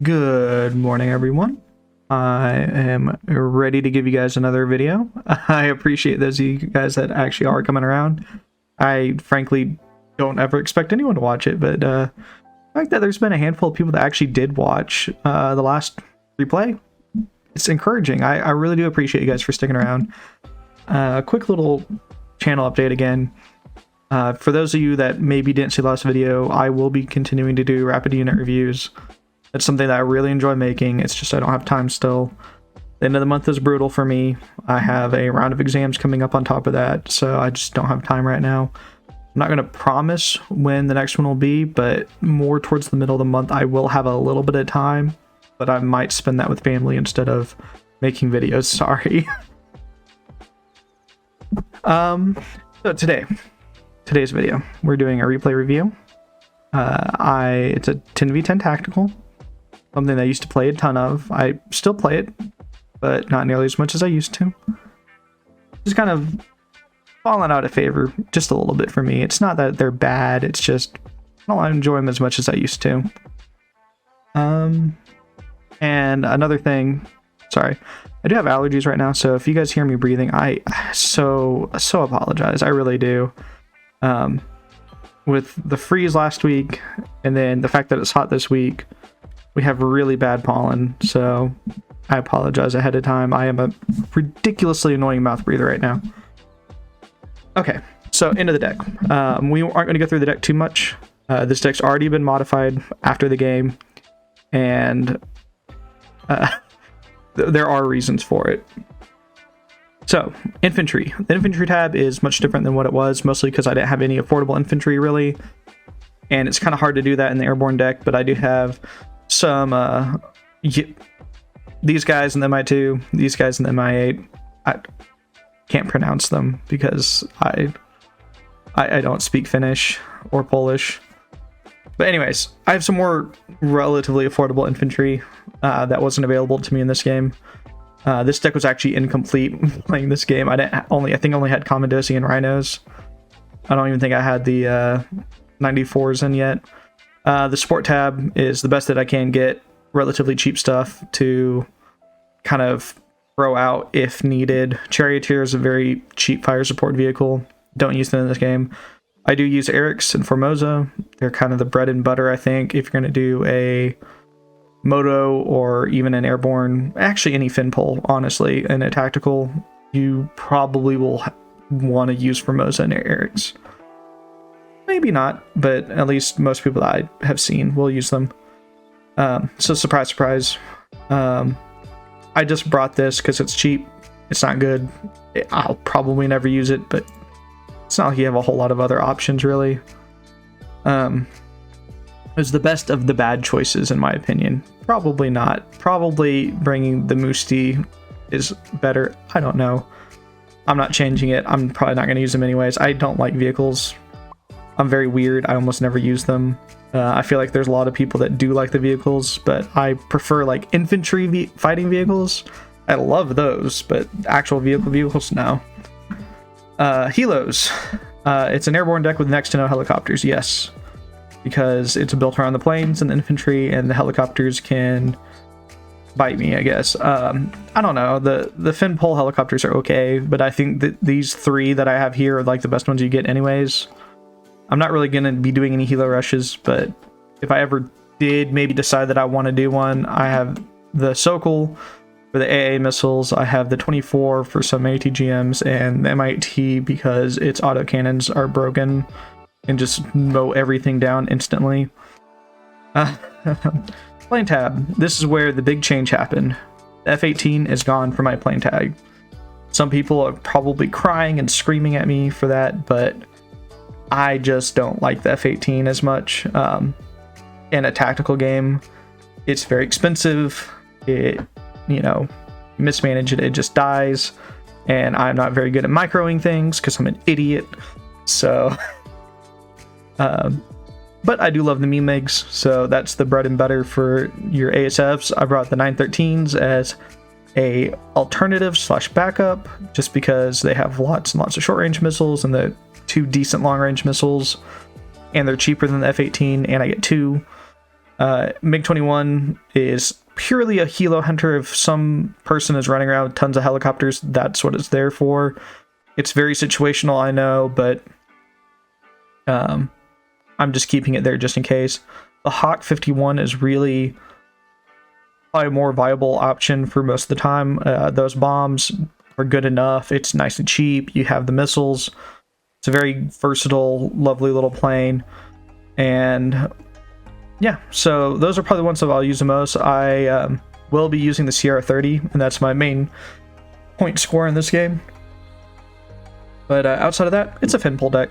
Good morning, everyone. I am ready to give you guys another video. I appreciate those of you guys that actually are coming around. I frankly don't ever expect anyone to watch it, but the fact that there's been a handful of people that actually did watch the last replay, it's encouraging. I really do appreciate you guys for sticking around. Quick little channel update again. For those of you that maybe didn't see the last video, I will be continuing to do rapid unit reviews. It's something that I really enjoy making. It's just I don't have time still. The end of the month is brutal for me. I have a round of exams coming up on top of that, so I just don't have time right now. I'm not going to promise when the next one will be, but more towards the middle of the month I will have a little bit of time, but I might spend that with family instead of making videos. Sorry. So today's video, we're doing a replay review. It's a 10v10 tactical. Something that I used to play a ton of. I still play it, but not nearly as much as I used to. Just kind of falling out of favor just a little bit for me. It's not that they're bad, it's just I don't enjoy them as much as I used to. And another thing, sorry, I do have allergies right now, so if you guys hear me breathing, I so apologize. I really do. With the freeze last week, and then the fact that it's hot this week, we have really bad pollen, so I apologize ahead of time. I am a ridiculously annoying mouth breather right now. Okay, so into the deck. We aren't going to go through the deck too much. This deck's already been modified after the game, and there are reasons for it. So, infantry. The infantry tab is much different than what it was, mostly because I didn't have any affordable infantry, really. And it's kind of hard to do that in the airborne deck, but I do have some, these guys in the MI2, these guys in the MI8. I can't pronounce them because I don't speak Finnish or Polish. But anyways, I have some more relatively affordable infantry that wasn't available to me in this game. This deck was actually incomplete playing this game. I think I only had Commandosi and Rhinos. I don't even think I had the 94s in yet. The support tab is the best that I can get. Relatively cheap stuff to kind of throw out if needed. Charioteer is a very cheap fire support vehicle. Don't use them in this game. I do use Eric's and Formosa. They're kind of the bread and butter, I think, if you're going to do a Moto or even an airborne, actually any fin pole, honestly, in a tactical, you probably will want to use Formosa and Eric's. Maybe not, but at least most people that I have seen will use them. So surprise, surprise. I just brought this because it's cheap. It's not good. I'll probably never use it, but it's not like you have a whole lot of other options, really. It's the best of the bad choices, in my opinion. Probably not. Probably bringing the Musti is better. I don't know. I'm not changing it. I'm probably not going to use them anyways. I don't like vehicles. I'm very weird. I almost never use them. I feel like there's a lot of people that do like the vehicles, but I prefer like infantry fighting vehicles. I love those, but actual vehicles, no. Helos. It's an airborne deck with next to no helicopters, yes. Because it's built around the planes and the infantry, and the helicopters can bite me, I guess. I don't know. The fin pole helicopters are okay, but I think that these three that I have here are like the best ones you get anyways. I'm not really going to be doing any helo rushes, but if I ever did maybe decide that I want to do one, I have the Sokol for the AA missiles, I have the 24 for some ATGMs, and the MIT because its autocannons are broken and just mow everything down instantly. Plane tab. This is where the big change happened. The F-18 is gone from my plane tag. Some people are probably crying and screaming at me for that, but I just don't like the F-18 as much. In a tactical game, it's very expensive. It, mismanage it, it just dies. And I'm not very good at microing things because I'm an idiot. So, but I do love the MEMEGs, so that's the bread and butter for your ASFs. I brought the 913s as a alternative / backup, just because they have lots and lots of short range missiles and the 2 decent long range missiles, and they're cheaper than the F-18, and I get 2. MiG-21 is purely a helo hunter. If some person is running around with tons of helicopters, that's what it's there for. It's very situational, I know, but I'm just keeping it there just in case. The Hawk 51 is really probably a more viable option for most of the time. Those bombs are good enough. It's nice and cheap. You have the missiles. It's a very versatile, lovely little plane. And yeah, so those are probably the ones that I'll use the most. I will be using the Sierra 30, and that's my main point score in this game. But outside of that, it's a fin pull deck.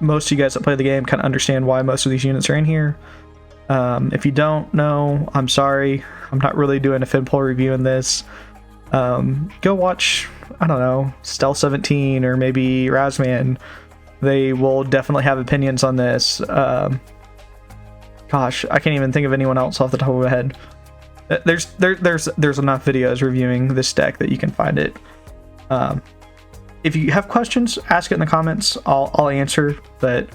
Most of you guys that play the game kind of understand why most of these units are in here. If you don't know, I'm sorry. I'm not really doing a fin pull review in this. Go watch, I don't know, Stealth 17 or maybe Razman. They will definitely have opinions on this. Gosh, I can't even think of anyone else off the top of my head. There's enough videos reviewing this deck that you can find it. If you have questions, ask it in the comments. I'll answer. But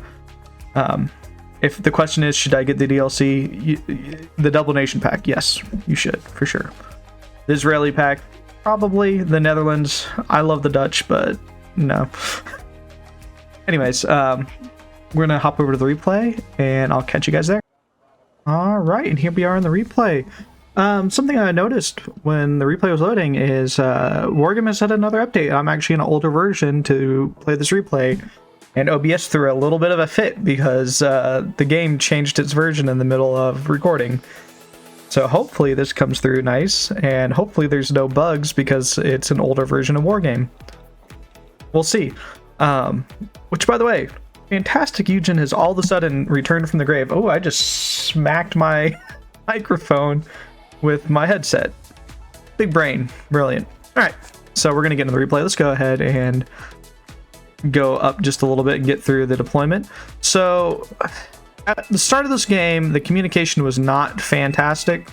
if the question is, should I get the DLC, the Double Nation pack? Yes, you should for sure. The Israeli pack, probably. The Netherlands, I love the Dutch, but no. Anyways, we're gonna hop over to the replay, and I'll catch you guys there. All right, and here we are in the replay. Something I noticed when the replay was loading is Wargame has had another update. I'm actually in an older version to play this replay, and OBS threw a little bit of a fit because the game changed its version in the middle of recording. So hopefully this comes through nice, and hopefully there's no bugs because it's an older version of Wargame. We'll see. Which, by the way, Fantastic Eugen has all of a sudden returned from the grave. Oh, I just smacked my microphone with my headset. Big brain. Brilliant. All right, so we're going to get into the replay. Let's go ahead and go up just a little bit and get through the deployment. So at the start of this game, the communication was not fantastic.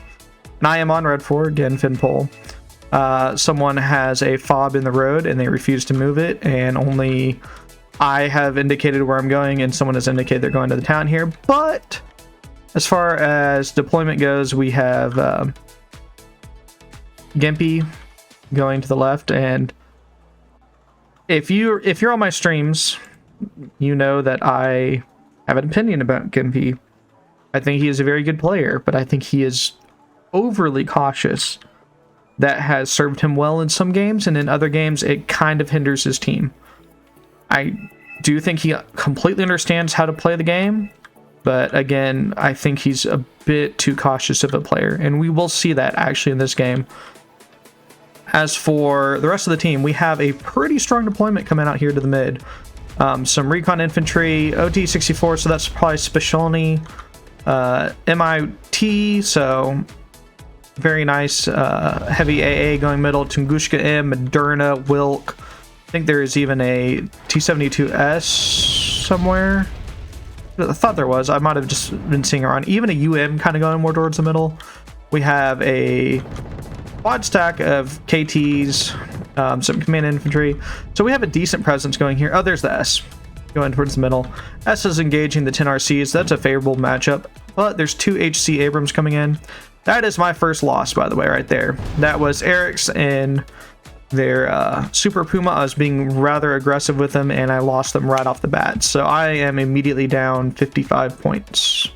And I am on Red 4, again, fin pull. Someone has a fob in the road and they refuse to move it, and only I have indicated where I'm going and someone has indicated they're going to the town here. But as far as deployment goes, we have Gimpy going to the left, and if you're on my streams, you know that I have an opinion about Gimpy. I think he is a very good player, but I think he is overly cautious. That has served him well in some games, and in other games it kind of hinders his team. I do think he completely understands how to play the game, but again, I think he's a bit too cautious of a player, and we will see that actually in this game. As for the rest of the team, we have a pretty strong deployment coming out here to the mid. Some recon infantry, OT-64, so that's probably Specialny, MIT, so very nice. Heavy AA going middle, Tunguska M, Moderna, Wilk. I think there is even a T-72S somewhere. I thought there was. I might have just been seeing around. Even a UM kind of going more towards the middle. We have a quad stack of KTs, some command infantry. So we have a decent presence going here. Oh, there's the S going towards the middle. S is engaging the 10 RCs. That's a favorable matchup. But there's 2 HC Abrams coming in. That is my first loss, by the way, right there. That was Eric's in their Super Puma. I was being rather aggressive with them, and I lost them right off the bat. So I am immediately down 55 points,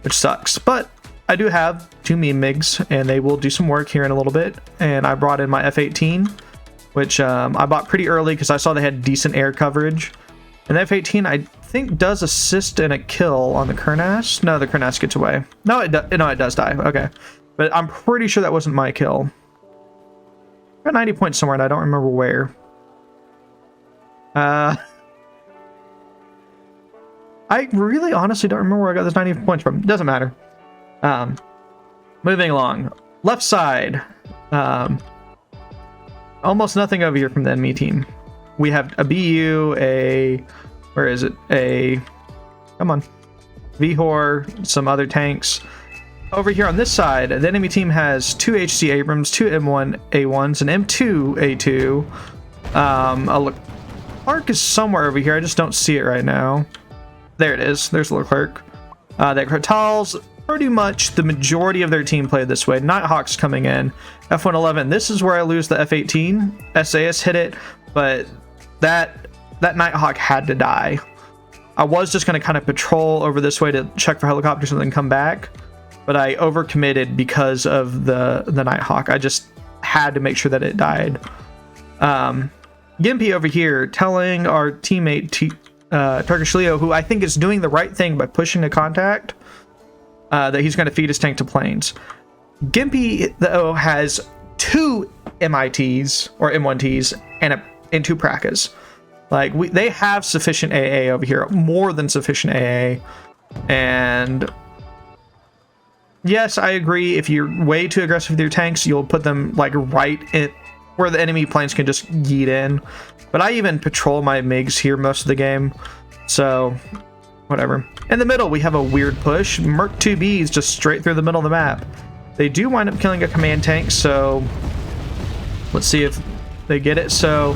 which sucks. But I do have 2 meme MiGs, and they will do some work here in a little bit. And I brought in my F-18, which I bought pretty early because I saw they had decent air coverage. And the F-18, I think, does assist in a kill on the Kurnas. No, the Kurnas gets away. No, it does die. Okay. But I'm pretty sure that wasn't my kill. Got 90 points somewhere, and I don't remember where. I really honestly don't remember where I got those 90 points from. Doesn't matter. Moving along. Left side. Almost nothing over here from the enemy team. We have a BU, where is it? Come on. Vihor, some other tanks. Over here on this side, the enemy team has 2 HC Abrams, 2 M1 A1s, an M2 A2. Clark is somewhere over here. I just don't see it right now. There it is. There's Leclerc. That Kratals, pretty much the majority of their team played this way. Nighthawk's coming in. F111, this is where I lose the F18. SAS hit it, but that Nighthawk had to die. I was just going to kind of patrol over this way to check for helicopters and then come back, but I overcommitted because of the Nighthawk. I just had to make sure that it died. Gimpy over here telling our teammate Turkish Leo, who I think is doing the right thing by pushing a contact, that he's going to feed his tank to planes. Gimpy, though, has 2 MITs or M1Ts and 2 Prakas. Like, they have sufficient AA over here, more than sufficient AA. And yes, I agree, if you're way too aggressive with your tanks, you'll put them like right in where the enemy planes can just yeet in. But I even patrol my MiGs here most of the game, so whatever. In the middle, we have a weird push. Merc 2Bs just straight through the middle of the map. They do wind up killing a command tank, so let's see if they get it. So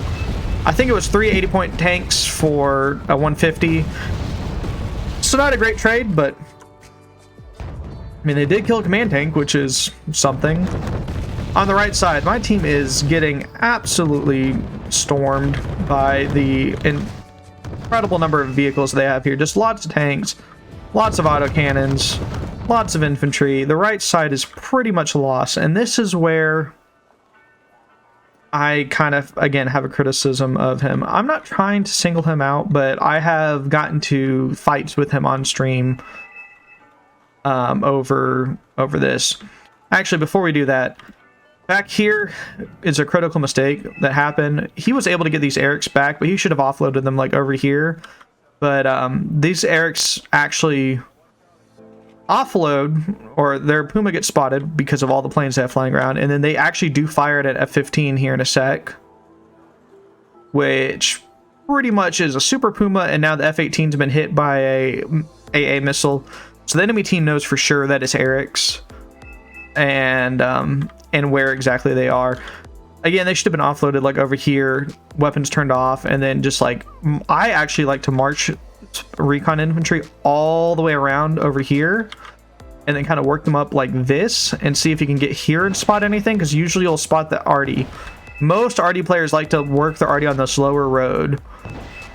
I think it was 3 80-point tanks for a 150. So not a great trade, but I mean, they did kill a command tank, which is something. On the right side, my team is getting absolutely stormed by the incredible number of vehicles they have here. Just lots of tanks, lots of autocannons, lots of infantry. The right side is pretty much lost, and this is where I kind of, again, have a criticism of him. I'm not trying to single him out, but I have gotten to fights with him on stream over this. Actually, before we do that, back here is a critical mistake that happened. He was able to get these Erics back, but he should have offloaded them like over here. But these Erics actually offload, or their Puma gets spotted because of all the planes they have flying around, and then they actually do fire it at F-15 here in a sec, which pretty much is a Super Puma, and now the F-18's been hit by a AA missile, so the enemy team knows for sure that it's Erics, and where exactly they are. Again, they should have been offloaded like over here, weapons turned off, and then just like, I actually like to march recon infantry all the way around over here and then kind of work them up like this and see if you can get here and spot anything, because usually you'll spot the arty. Most arty players like to work their arty on the slower road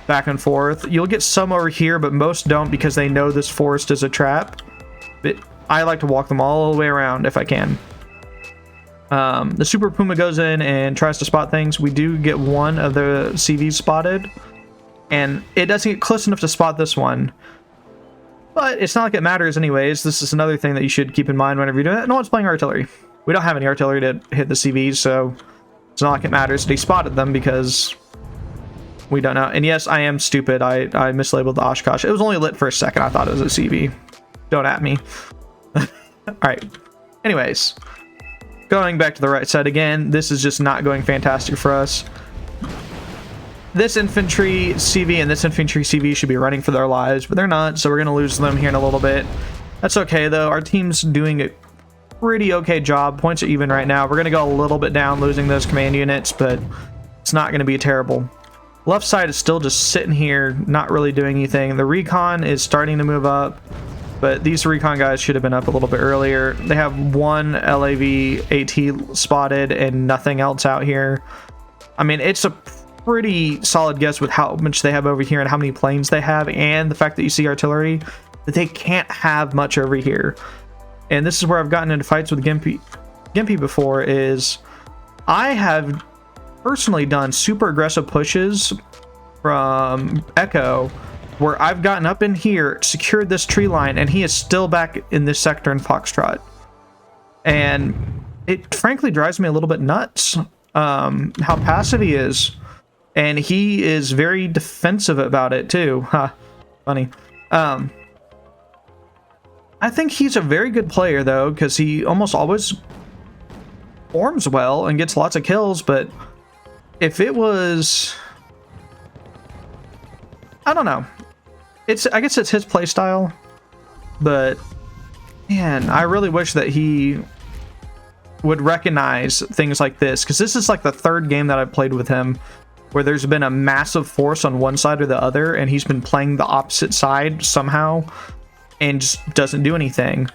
back and forth. You'll get some over here, but most don't because they know this forest is a trap. But I like to walk them all the way around if I can. The Super Puma goes in and tries to spot things. We do get one of the CVs spotted, and it doesn't get close enough to spot this one, but it's not like it matters anyways. This is another thing that you should keep in mind whenever you're doing it. No one's playing artillery. We don't have any artillery to hit the CVs, so it's not like it matters that he spotted them because we don't know. And yes, I am stupid. I mislabeled the Oshkosh. It was only lit for a second. I thought it was a CV. Don't at me. Alright. Anyways, going back to the right side again, this is just not going fantastic for us. This infantry CV and this infantry CV should be running for their lives, but they're not, so we're going to lose them here in a little bit. That's okay, though. Our team's doing a pretty okay job. Points are even right now. We're going to go a little bit down, losing those command units, but it's not going to be terrible. Left side is still just sitting here, not really doing anything. The recon is starting to move up, but these recon guys should have been up a little bit earlier. They have one LAV AT spotted and nothing else out here. I mean, it's a pretty solid guess with how much they have over here and how many planes they have, and the fact that you see artillery, that they can't have much over here. And this is where I've gotten into fights with Gimpy before, is I have personally done super aggressive pushes from Echo where I've gotten up in here, secured this tree line, and he is still back in this sector in Foxtrot. And it frankly drives me a little bit nuts how passive he is. And he is very defensive about it too. Ha, funny. I think he's a very good player though, because he almost always forms well and gets lots of kills, but if it was, I don't know. I guess it's his play style, but man, I really wish that he would recognize things like this, because this is like the third game that I've played with him where there's been a massive force on one side or the other, and he's been playing the opposite side somehow. and just doesn't do anything.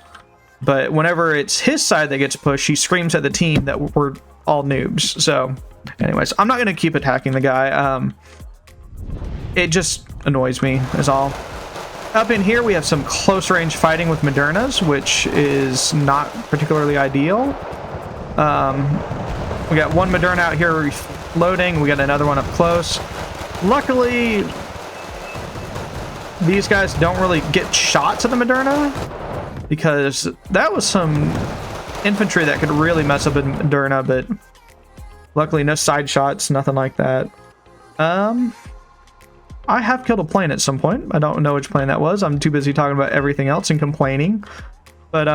But whenever it's his side that gets pushed, he screams at the team that we're all noobs. So anyways, I'm not going to keep attacking the guy. It just annoys me is all. Up in here, we have some close range fighting with Modernas, which is not particularly ideal. We got one Moderna out here loading. We got another one up close. Luckily, these guys don't really get shots at the Moderna, because that was some infantry that could really mess up a Moderna, but luckily no side shots, nothing like that. I have killed a plane at some point. I don't know which plane that was. I'm too busy talking about everything else and complaining. But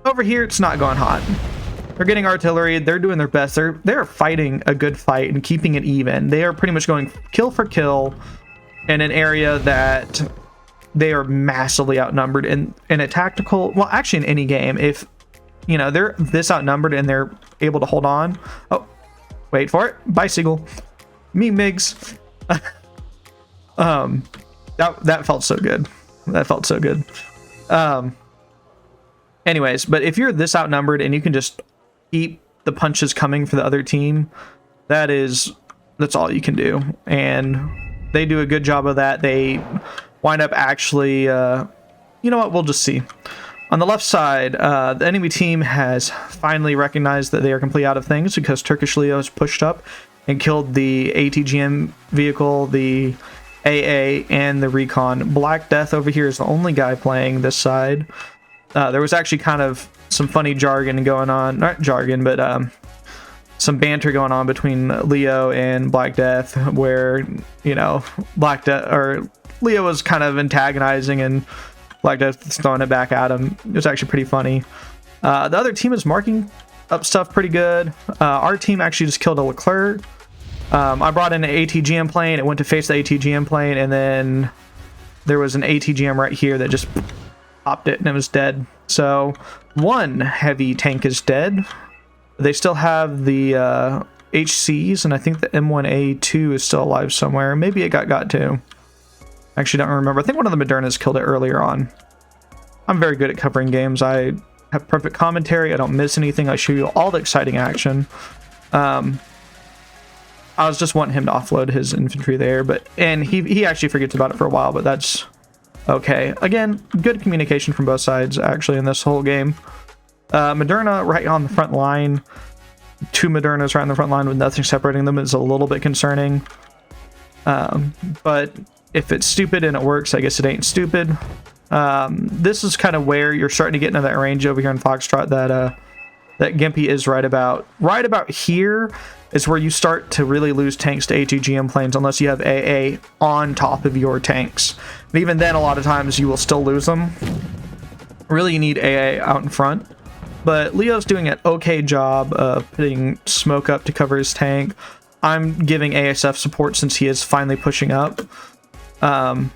over here, it's not going hot. They're getting artillery. They're doing their best. They're fighting a good fight and keeping it even. They are pretty much going kill for kill in an area that they are massively outnumbered in a tactical, well, actually in any game. If you know they're this outnumbered and they're able to hold on. Oh, wait for it. Bicycle. Me Migs. That felt so good. That felt so good. Anyways, but if you're this outnumbered and you can just keep the punches coming for the other team, that's all you can do. And they do a good job of that. They wind up actually, you know what, we'll just see. On the left side, the enemy team has finally recognized that they are completely out of things, because Turkish Leo's pushed up and killed the ATGM vehicle, the AA, and the Recon. Black Death over here is the only guy playing this side. There was actually kind of some funny jargon going on, not jargon, but some banter going on between Leo and Black Death, where, you know, Leo was kind of antagonizing and Black Death throwing it back at him. It was actually pretty funny. The other team is marking up stuff pretty good. Our team actually just killed a Leclerc. I brought in an ATGM plane. It went to face the ATGM plane, and then there was an ATGM right here that just popped it, and it was dead. So one heavy tank is dead. They still have the HCs, and I think the M1A2 is still alive somewhere. Maybe it got too. Actually, don't remember. I think one of the Modernas killed it earlier on. I'm very good at covering games. I have perfect commentary. I don't miss anything. I show you all the exciting action. I was just wanting him to offload his infantry there, and he actually forgets about it for a while, but that's okay. Again, good communication from both sides actually in this whole game. Moderna right on the front line. Two Modernas right on the front line with nothing separating them is a little bit concerning. But if it's stupid and it works, I guess it ain't stupid. This is kind of where you're starting to get into that range over here in Foxtrot that Gimpy is right about. Right about here is where you start to really lose tanks to ATGM planes unless you have AA on top of your tanks. And even then, a lot of times you will still lose them. Really, you need AA out in front. But Leo's doing an okay job of putting smoke up to cover his tank. I'm giving ASF support since he is finally pushing up. Oh,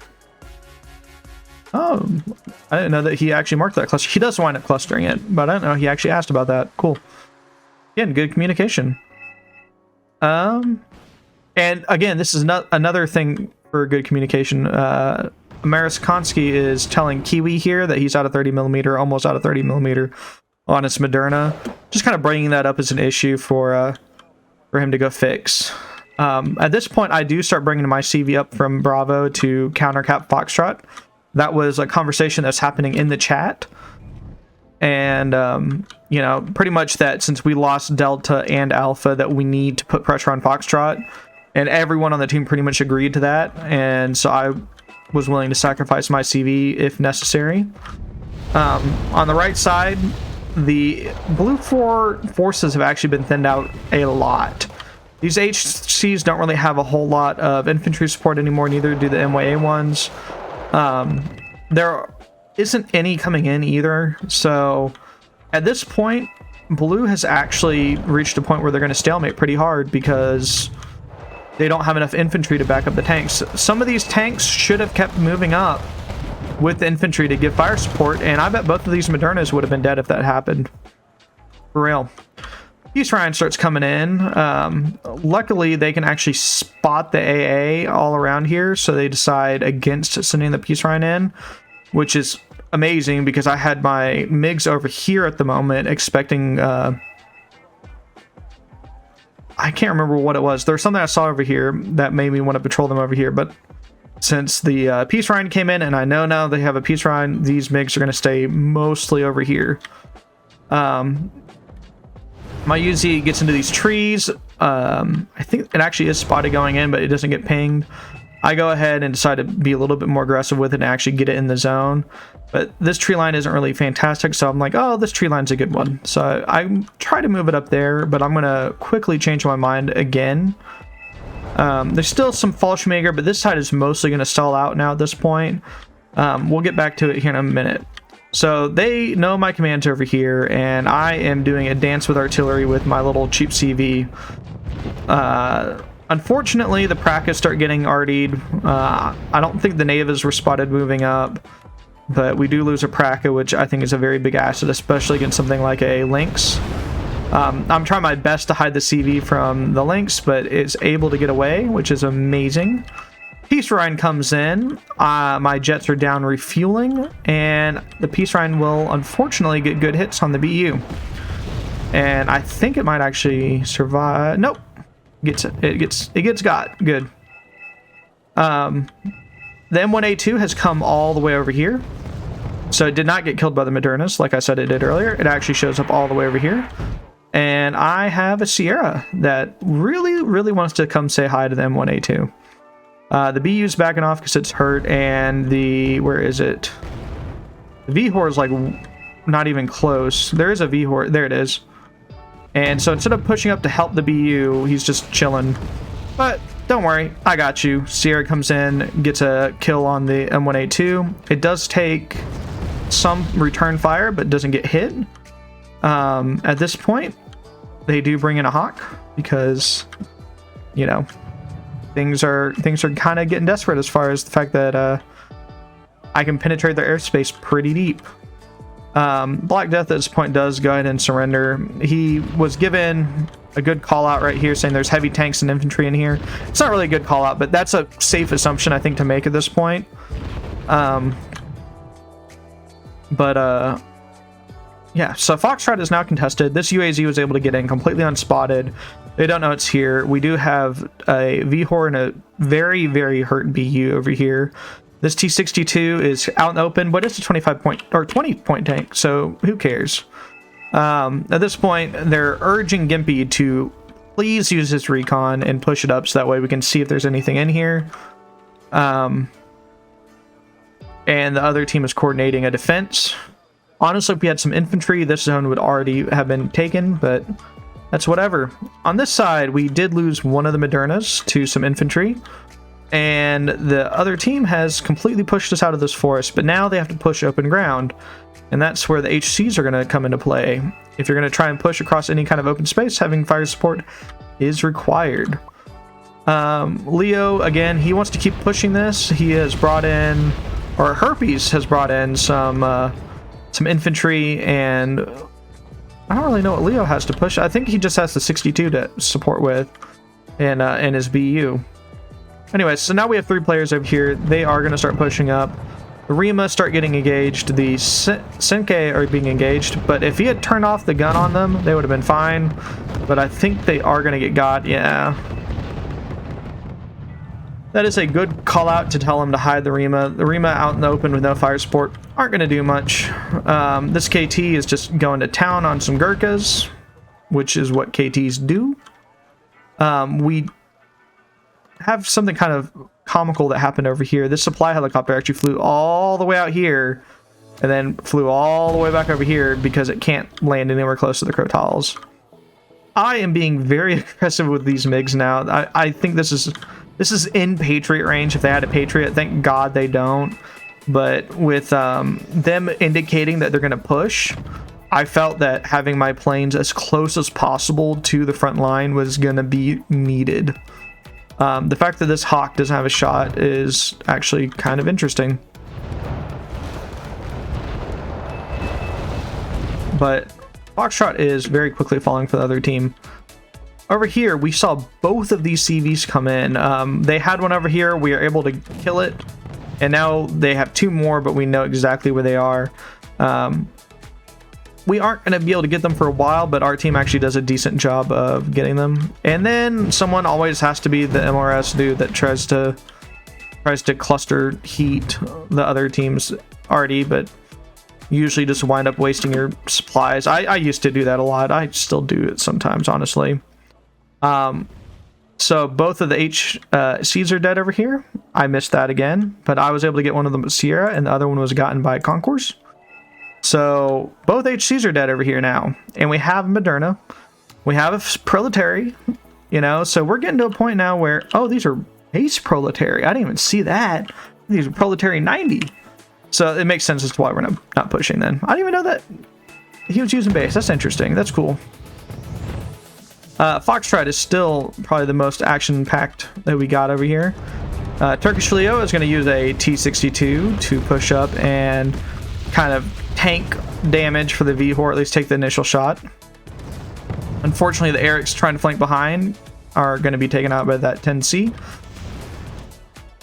I didn't know that he actually marked that cluster. He does wind up clustering it, but I don't know. He actually asked about that. Cool. Again, good communication. And again, this is not another thing for good communication. Mariskonsky is telling Kiwi here that he's out of 30mm, almost out of 30mm on his Moderna. Just kind of bringing that up as an issue for him to go fix. At this point, I do start bringing my CV up from Bravo to countercap Foxtrot. That was a conversation that's happening in the chat. And, you know, pretty much that since we lost Delta and Alpha, that we need to put pressure on Foxtrot. And everyone on the team pretty much agreed to that. And so I was willing to sacrifice my CV if necessary. On the right side, the Blue 4 forces have actually been thinned out a lot. These HCs don't really have a whole lot of infantry support anymore, neither do the MYA ones. There isn't any coming in either, so at this point, Blue has actually reached a point where they're going to stalemate pretty hard because they don't have enough infantry to back up the tanks. Some of these tanks should have kept moving up with the infantry to give fire support, and I bet both of these Modernas would have been dead if that happened. For real. Peace Ryan starts coming in. Luckily, they can actually spot the AA all around here, so they decide against sending the Peace Ryan in. which is amazing because I had my MiGs over here at the moment expecting I can't remember what it was. There's something I saw over here that made me want to patrol them over here, but since the Peace Rhine came in, and I know now they have a Peace Rhine, these MiGs are going to stay mostly over here. My UZ gets into these trees. I think it actually is spotted going in, but it doesn't get pinged. I go ahead and decide to be a little bit more aggressive with it and actually get it in the zone. But this tree line isn't really fantastic, so I'm like, oh, this tree line's a good one. So I try to move it up there, but I'm going to quickly change my mind again. There's still some Fallschmager, but this side is mostly going to stall out now at this point. We'll get back to it here in a minute. So they know my commands over here, and I am doing a dance with artillery with my little cheap CV. Unfortunately, the Prakas start getting RD'd. I don't think the Navas were spotted moving up, but we do lose a Praka, which I think is a very big asset, especially against something like a Lynx. I'm trying my best to hide the CV from the Lynx, but it's able to get away, which is amazing. Peace Rhine comes in. My jets are down refueling, and the Peace Rhine will unfortunately get good hits on the BU. And I think it might actually survive. Nope. It gets got. Good. The M1A2 has come all the way over here. So it did not get killed by the Modernas, like I said it did earlier. It actually shows up all the way over here. And I have a Sierra that really, really wants to come say hi to the M1A2. The BU's backing off because it's hurt, and the... where is it? The VHOR is like not even close. There is a VHOR. There it is. And so instead of pushing up to help the BU, he's just chilling. But don't worry, I got you. Sierra comes in, gets a kill on the M1A2. It does take some return fire, but doesn't get hit. At this point, they do bring in a Hawk because, you know, things are kind of getting desperate as far as the fact that I can penetrate their airspace pretty deep. Black Death at this point does go ahead and surrender. He was given a good call out right here saying there's heavy tanks and infantry in here. It's not really a good call out, but that's a safe assumption I think to make at this point. Yeah, so Foxtrot is now contested. This UAZ was able to get in completely unspotted. They don't know it's here. We do have a VHOR and a very, very hurt BU over here. This T-62 is out in the open, but it's a 25-point or 20-point tank, so who cares? At this point, they're urging Gimpy to please use his recon and push it up so that way we can see if there's anything in here. And the other team is coordinating a defense. Honestly, if we had some infantry, this zone would already have been taken, but that's whatever. On this side, we did lose one of the Modernas to some infantry. And the other team has completely pushed us out of this forest, but now they have to push open ground, and that's where the HCs are going to come into play. If you're going to try and push across any kind of open space, having fire support is required. Leo, again, he wants to keep pushing this. He has brought in, or Herpes has brought in some infantry, and I don't really know what Leo has to push. I think he just has the 62 to support with, and his BU. Anyway, so now we have 3 players over here. They are going to start pushing up. The Rima start getting engaged. The Senke are being engaged. But if he had turned off the gun on them, they would have been fine. But I think they are going to get got. Yeah. That is a good call out to tell him to hide the Rima. The Rima out in the open with no fire support aren't going to do much. This KT is just going to town on some Gurkhas, which is what KTs do. We have something kind of comical that happened over here. This supply helicopter actually flew all the way out here and then flew all the way back over here because it can't land anywhere close to the Crotals. I am being very aggressive with these MiGs now. I think this is in Patriot range if they had a Patriot. Thank God they don't. But with them indicating that they're going to push, I felt that having my planes as close as possible to the front line was going to be needed. The fact that this Hawk doesn't have a shot is actually kind of interesting. But Foxtrot is very quickly falling for the other team. Over here, we saw both of these CVs come in. They had one over here. We are able to kill it. And now they have 2 more, but we know exactly where they are. We aren't going to be able to get them for a while, but our team actually does a decent job of getting them. And then someone always has to be the MRS dude that tries to cluster heat the other team's arty, but usually just wind up wasting your supplies. I used to do that a lot. I still do it sometimes, honestly. So both of the HCs are dead over here. I missed that again, but I was able to get one of them at Sierra, and the other one was gotten by Concourse. So both HCs are dead over here now, and we have Moderna. We have a Proletary, you know, so we're getting to a point now where, oh, these are Ace Proletary. I didn't even see that. These are Proletary 90. So it makes sense as to why we're not pushing then. I didn't even know that he was using base. That's interesting. That's cool. Foxtrot is still probably the most action-packed that we got over here. Turkish Leo is going to use a T-62 to push up and kind of tank damage for the V-Hor, at least take the initial shot. Unfortunately, the Erics trying to flank behind are going to be taken out by that 10C.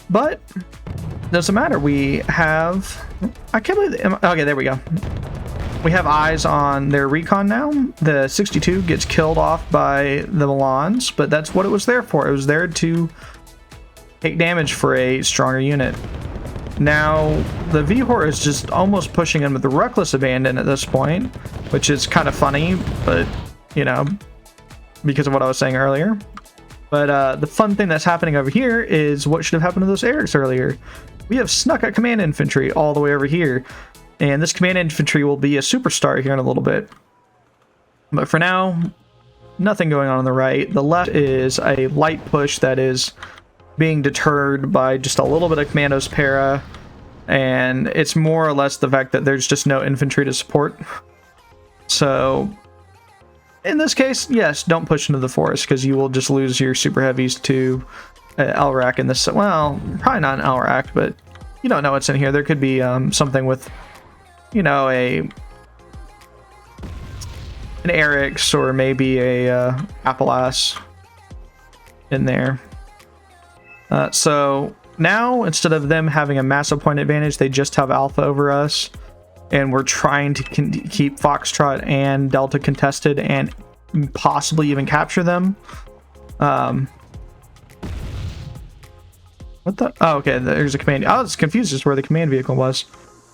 But doesn't matter. We have... I can't believe... Okay, there we go. We have eyes on their recon now. The 62 gets killed off by the Milans, but that's what it was there for. It was there to take damage for a stronger unit. Now, the V-Hor is just almost pushing in with the Reckless Abandon at this point, which is kind of funny, but, you know, because of what I was saying earlier. But the fun thing that's happening over here is what should have happened to those Erics earlier. We have snuck at Command Infantry all the way over here, and this Command Infantry will be a superstar here in a little bit. But for now, nothing going on the right. The left is a light push that is being deterred by just a little bit of Commandos para, and it's more or less the fact that there's just no infantry to support. So in this case, yes, don't push into the forest, because you will just lose your super heavies to LRAC in this. Well, probably not an LRAC, but you don't know what's in here. There could be something with, you know, an Eric's or maybe a Appalachian in there. So now, instead of them having a massive point advantage, they just have alpha over us, and we're trying to keep Foxtrot and Delta contested and possibly even capture them. What the? Oh, okay, there's a command. I was confused as to where the command vehicle was.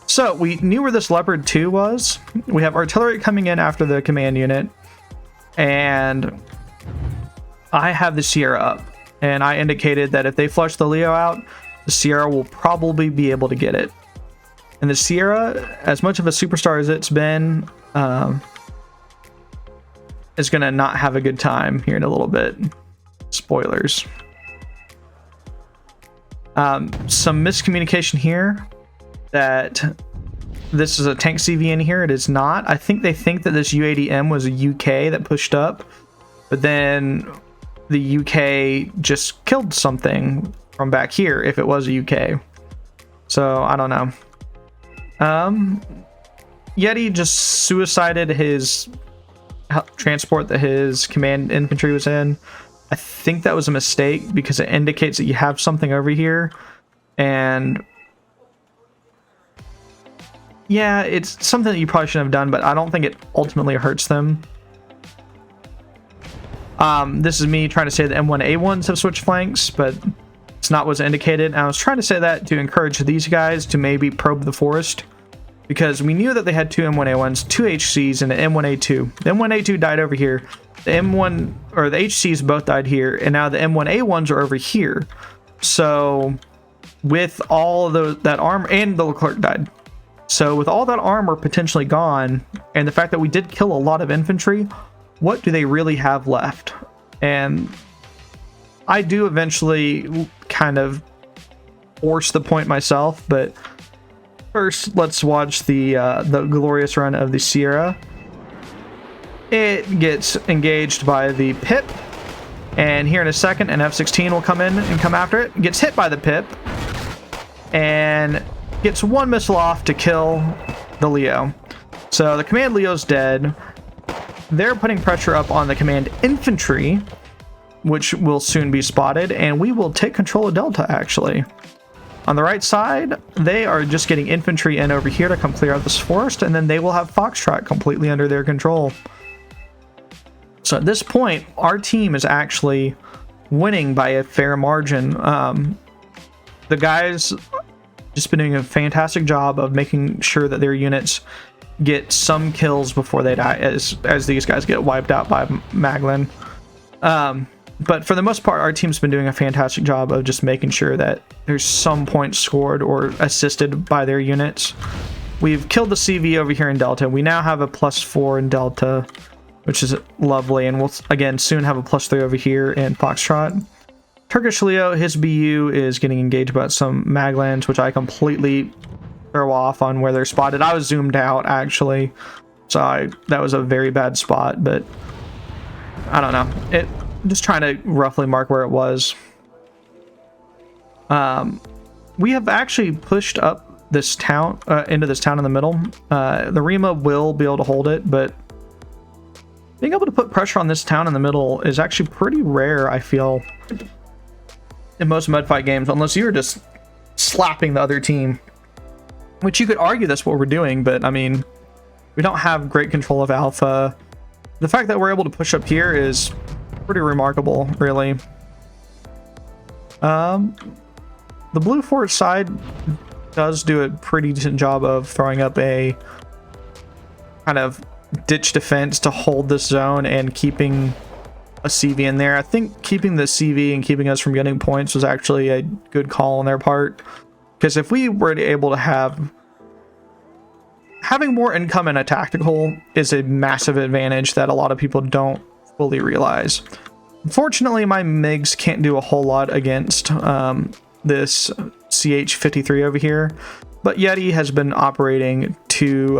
So we knew where this Leopard 2 was. We have artillery coming in after the command unit, and I have the Sierra up. And I indicated that if they flush the Leo out, the Sierra will probably be able to get it. And the Sierra, as much of a superstar as it's been, is going to not have a good time here in a little bit. Spoilers. Some miscommunication here that this is a tank CV in here. It is not. I think they think that this U80M was a UK that pushed up, but then the UK just killed something from back here if it was a UK. So I don't know. Yeti just suicided his transport that his command infantry was in. I think that was a mistake because it indicates that you have something over here, and yeah, it's something that you probably shouldn't have done, but I don't think it ultimately hurts them. This is me trying to say the M1A1s have switched flanks, but it's not what's indicated. And I was trying to say that to encourage these guys to maybe probe the forest, because we knew that they had 2 M1A1s, 2 HCs, and an M1A2. The M1A2 died over here. The M1 or the HCs both died here, and now the M1A1s are over here. So with all of that armor, and the Leclerc died. So with all that armor potentially gone, and the fact that we did kill a lot of infantry, what do they really have left? And I do eventually kind of force the point myself, but first let's watch the glorious run of the Sierra. It gets engaged by the Pip, and here in a second an F-16 will come in and come after it. Gets hit by the Pip and gets one missile off to kill the Leo. So the command Leo's dead. They're putting pressure up on the command infantry, which will soon be spotted, and we will take control of Delta, actually. On the right side, they are just getting infantry in over here to come clear out this forest, and then they will have Foxtrot completely under their control. So at this point, our team is actually winning by a fair margin. The guys just been doing a fantastic job of making sure that their units get some kills before they die, as these guys get wiped out by Maglin. But for the most part, our team's been doing a fantastic job of just making sure that there's some points scored or assisted by their units. We've killed the CV over here in Delta. We now have a +4 in Delta, which is lovely, and we'll again soon have a +3 over here in Foxtrot. Turkish Leo, his BU is getting engaged by some Maglans, which I completely throw off on where they're spotted. I was zoomed out actually, so that was a very bad spot, but I don't know. Just trying to roughly mark where it was. We have actually pushed up this town, into this town in the middle. The Rima will be able to hold it, but being able to put pressure on this town in the middle is actually pretty rare, I feel, in most mudfight games, unless you're just slapping the other team. Which you could argue that's what we're doing, but I mean, we don't have great control of Alpha. The fact that we're able to push up here is pretty remarkable, really. The blue fort side does do a pretty decent job of throwing up a kind of ditch defense to hold this zone and keeping a CV in there. I think keeping the CV and keeping us from getting points was actually a good call on their part, because if we were able to having more income in a tactical is a massive advantage that a lot of people don't fully realize. Unfortunately, my MiGs can't do a whole lot against this CH-53 over here, but Yeti has been operating to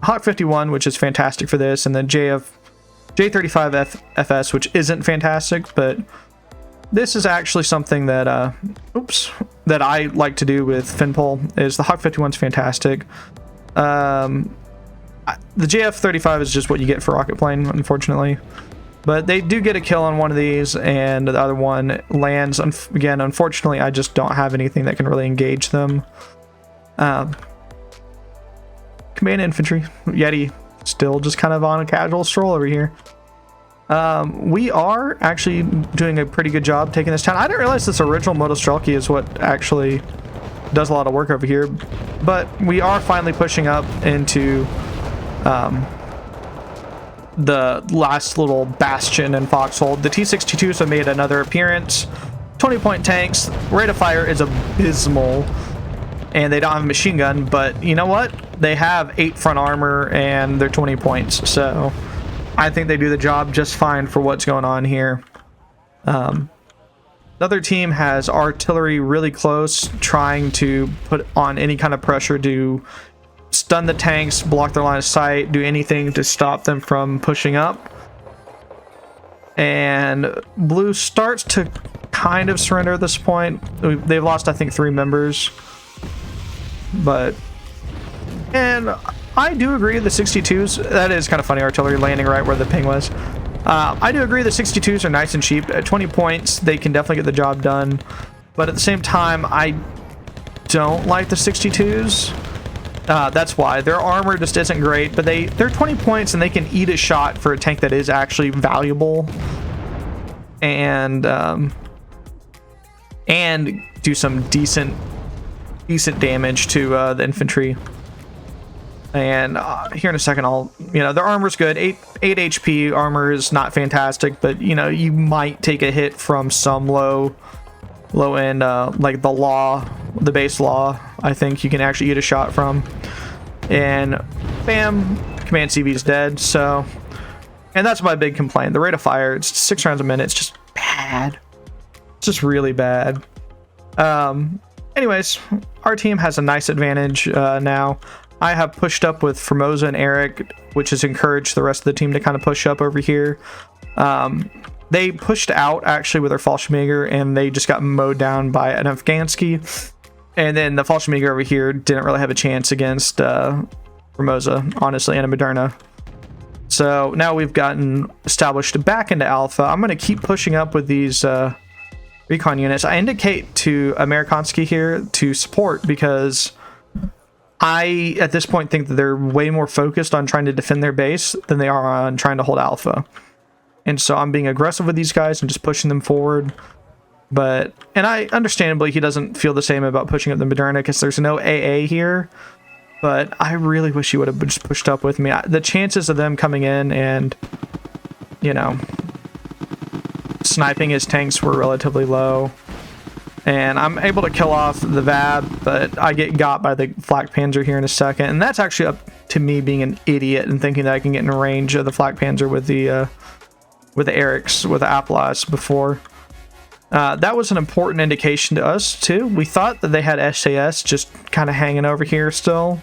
Hawk 51, which is fantastic for this, and then J35 FS, which isn't fantastic, but this is actually something that that I like to do with Finpol. Is the Hawk 51's fantastic. The JF35 is just what you get for rocket plane, unfortunately. But they do get a kill on one of these, and the other one lands. Again, unfortunately, I just don't have anything that can really engage them. Command infantry, Yeti, still just kind of on a casual stroll over here. We are actually doing a pretty good job taking this town. I didn't realize this original Motostrelki is what actually does a lot of work over here, but we are finally pushing up into the last little bastion in Foxhold. The T-62s have made another appearance. 20-point tanks. Rate of fire is abysmal, and they don't have a machine gun, but you know what? They have 8 front armor and they're 20 points, so I think they do the job just fine for what's going on here. The other team has artillery really close, trying to put on any kind of pressure to stun the tanks, block their line of sight, do anything to stop them from pushing up. And blue starts to kind of surrender at this point. They've lost, I think, 3 members. And I do agree the 62s, that is kind of funny, artillery landing right where the ping was. I do agree the 62s are nice and cheap. At 20 points, they can definitely get the job done. But at the same time, I don't like the 62s. That's why. Their armor just isn't great, but they're 20 points and they can eat a shot for a tank that is actually valuable. And do some decent damage to the infantry. And here in a second, their armor's good. 8 HP armor is not fantastic, but you might take a hit from some low end, like the base law. I think you can actually eat a shot from. And bam, command CV is dead. So, and that's my big complaint. The rate of fire, it's 6 rounds a minute. It's just bad. It's just really bad. Anyways, our team has a nice advantage now. I have pushed up with Formosa and Eric, which has encouraged the rest of the team to kind of push up over here. They pushed out actually with their Fallschirmjäger, and they just got mowed down by an Afghansky. And then the Fallschirmjäger over here didn't really have a chance against Formosa, honestly, and a Moderna. So now we've gotten established back into Alpha. I'm going to keep pushing up with these recon units. I indicate to Amerikansky here to support because I, at this point, think that they're way more focused on trying to defend their base than they are on trying to hold alpha. And so I'm being aggressive with these guys and just pushing them forward. But, and I, understandably, he doesn't feel the same about pushing up the Moderna because there's no AA here. But I really wish he would have just pushed up with me. The chances of them coming in and, you know, sniping his tanks were relatively low. And I'm able to kill off the VAB, but I get got by the Flak Panzer here in a second. And that's actually up to me being an idiot and thinking that I can get in range of the Flak Panzer with the Erics, with the Applas before. That was an important indication to us, too. We thought that they had SAS just kind of hanging over here still.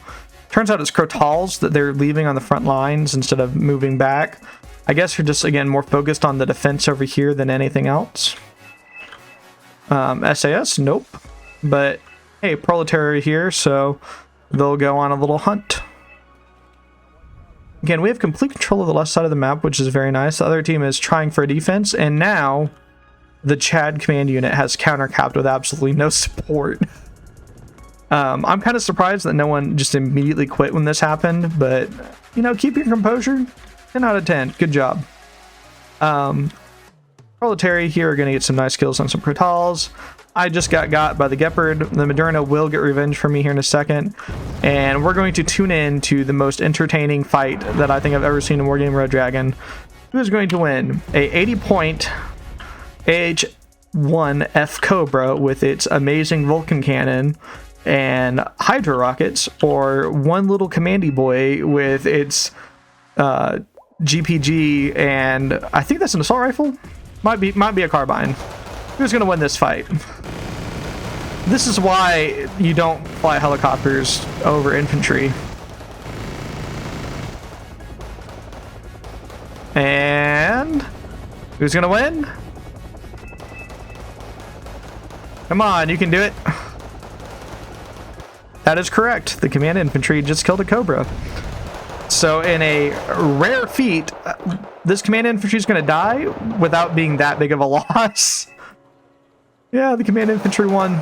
Turns out it's Crotals that they're leaving on the front lines instead of moving back. I guess they're just, again, more focused on the defense over here than anything else. SAS, nope. But, hey, Proletariat here, so they'll go on a little hunt. Again, we have complete control of the left side of the map, which is very nice. The other team is trying for a defense, and now the Chad command unit has counter-capped with absolutely no support. I'm kind of surprised that no one just immediately quit when this happened, but, you know, keep your composure. 10 out of 10. Good job. Proletariat here are going to get some nice kills on some Crotals. I just got by the Gepard. The Moderna will get revenge for me here in a second. And we're going to tune in to the most entertaining fight that I think I've ever seen in Wargame Red Dragon. Who is going to win? A 80-point AH-1F Cobra with its amazing Vulcan cannon and Hydra rockets, or one little commandy boy with its GPG and I think that's an assault rifle? Might be a carbine. Who's gonna win this fight? This is why you don't fly helicopters over infantry. And who's gonna win? Come on, you can do it. That is correct. The command infantry just killed a Cobra. So in a rare feat, this command infantry is going to die without being that big of a loss. Yeah, the command infantry won.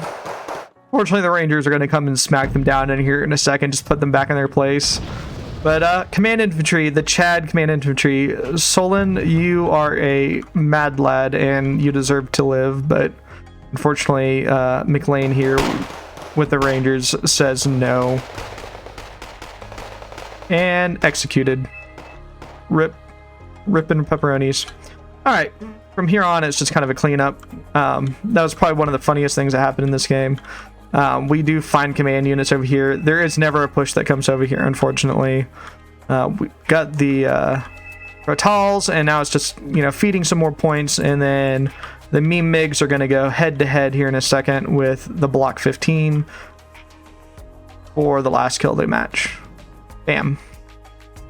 Fortunately, the Rangers are going to come and smack them down in here in a second, just put them back in their place. But command infantry, the Chad command infantry, Solon, you are a mad lad and you deserve to live. But unfortunately, McLean here with the Rangers says no. And executed. Ripping pepperonis. Alright, from here on it's just kind of a cleanup. That was probably one of the funniest things that happened in this game. We do find command units over here. There is never a push that comes over here, unfortunately. We got the Rotals, and now it's just, you know, feeding some more points, and then the meme MiGs are going to go head to head here in a second with the Block 15 for the last kill of the match. Bam.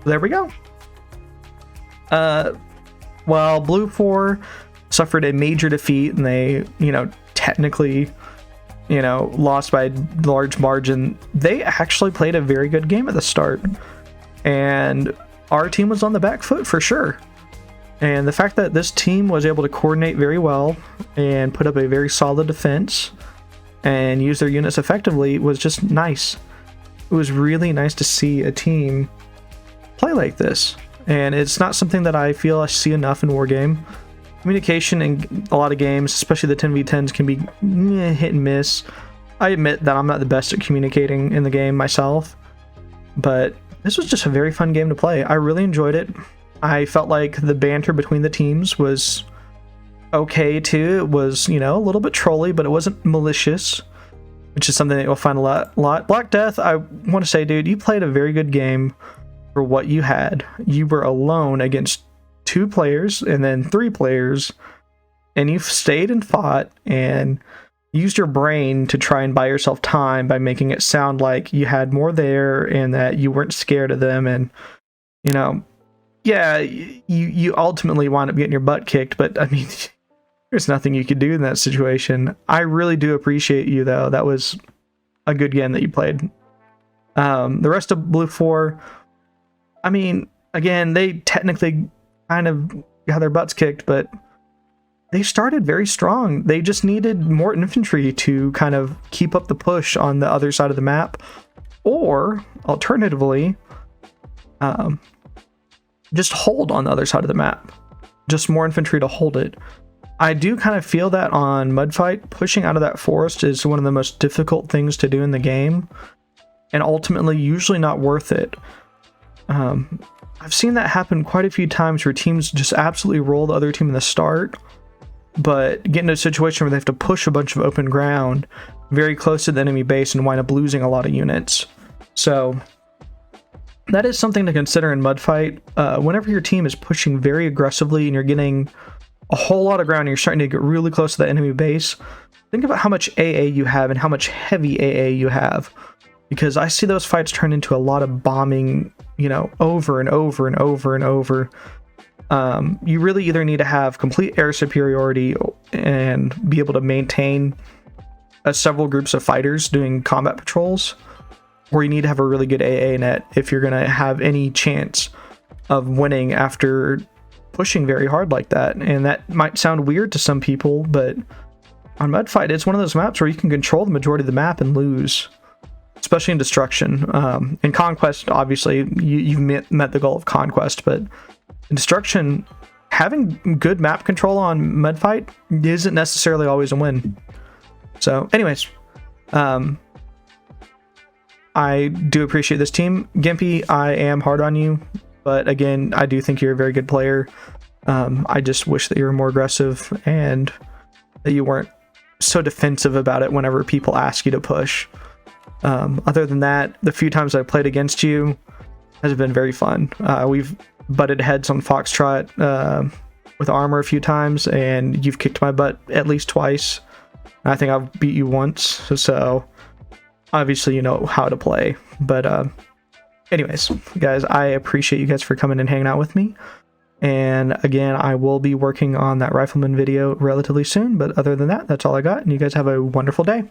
There we go. Well, Blue 4 suffered a major defeat, and they, you know, technically, you know, lost by a large margin. They actually played a very good game at the start, and our team was on the back foot for sure. And the fact that this team was able to coordinate very well and put up a very solid defense and use their units effectively was just nice. It was really nice to see a team play like this. And it's not something that I feel I see enough in Wargame. Communication in a lot of games, especially the 10v10s, can be hit and miss. I admit that I'm not the best at communicating in the game myself, but this was just a very fun game to play. I really enjoyed it. I felt like the banter between the teams was okay too. It was, you know, a little bit trolly, but it wasn't malicious, which is something that you'll find a lot. Black Death, I want to say, dude, you played a very good game for what you had. You were alone against 2 players and then 3 players, and you stayed and fought and used your brain to try and buy yourself time by making it sound like you had more there and that you weren't scared of them. And, you know, yeah, you ultimately wound up getting your butt kicked, but I mean, there's nothing you could do in that situation. I really do appreciate you, though. That was a good game that you played. The rest of Blue 4, I mean, again, they technically kind of got their butts kicked, but they started very strong. They just needed more infantry to kind of keep up the push on the other side of the map, or alternatively, just hold on the other side of the map. Just more infantry to hold it. I do kind of feel that on Mudfight, pushing out of that forest is one of the most difficult things to do in the game, and ultimately usually not worth it. I've seen that happen quite a few times where teams just absolutely roll the other team in the start, but get into a situation where they have to push a bunch of open ground very close to the enemy base and wind up losing a lot of units. So that is something to consider in Mudfight. Whenever your team is pushing very aggressively and you're getting a whole lot of ground and you're starting to get really close to the enemy base, think about how much AA you have and how much heavy AA you have. Because I see those fights turn into a lot of bombing, you know, over and over and over and over. You really either need to have complete air superiority and be able to maintain several groups of fighters doing combat patrols, or you need to have a really good AA net if you're going to have any chance of winning after pushing very hard like that. And that might sound weird to some people, but on Mudfight, it's one of those maps where you can control the majority of the map and lose. Especially in Destruction. In Conquest, obviously, you've met the goal of Conquest, but in Destruction, having good map control on Mudfight isn't necessarily always a win. So, anyways, I do appreciate this team. Gimpy, I am hard on you, but again, I do think you're a very good player. I just wish that you were more aggressive and that you weren't so defensive about it whenever people ask you to push. Other than that, the few times I've played against you has been very fun. We've butted heads on Foxtrot with armor a few times, and you've kicked my butt at least twice. I think I've beat you once, so obviously you know how to play. But anyways, guys, I appreciate you guys for coming and hanging out with me. And again, I will be working on that Rifleman video relatively soon, but other than that, that's all I got, and you guys have a wonderful day.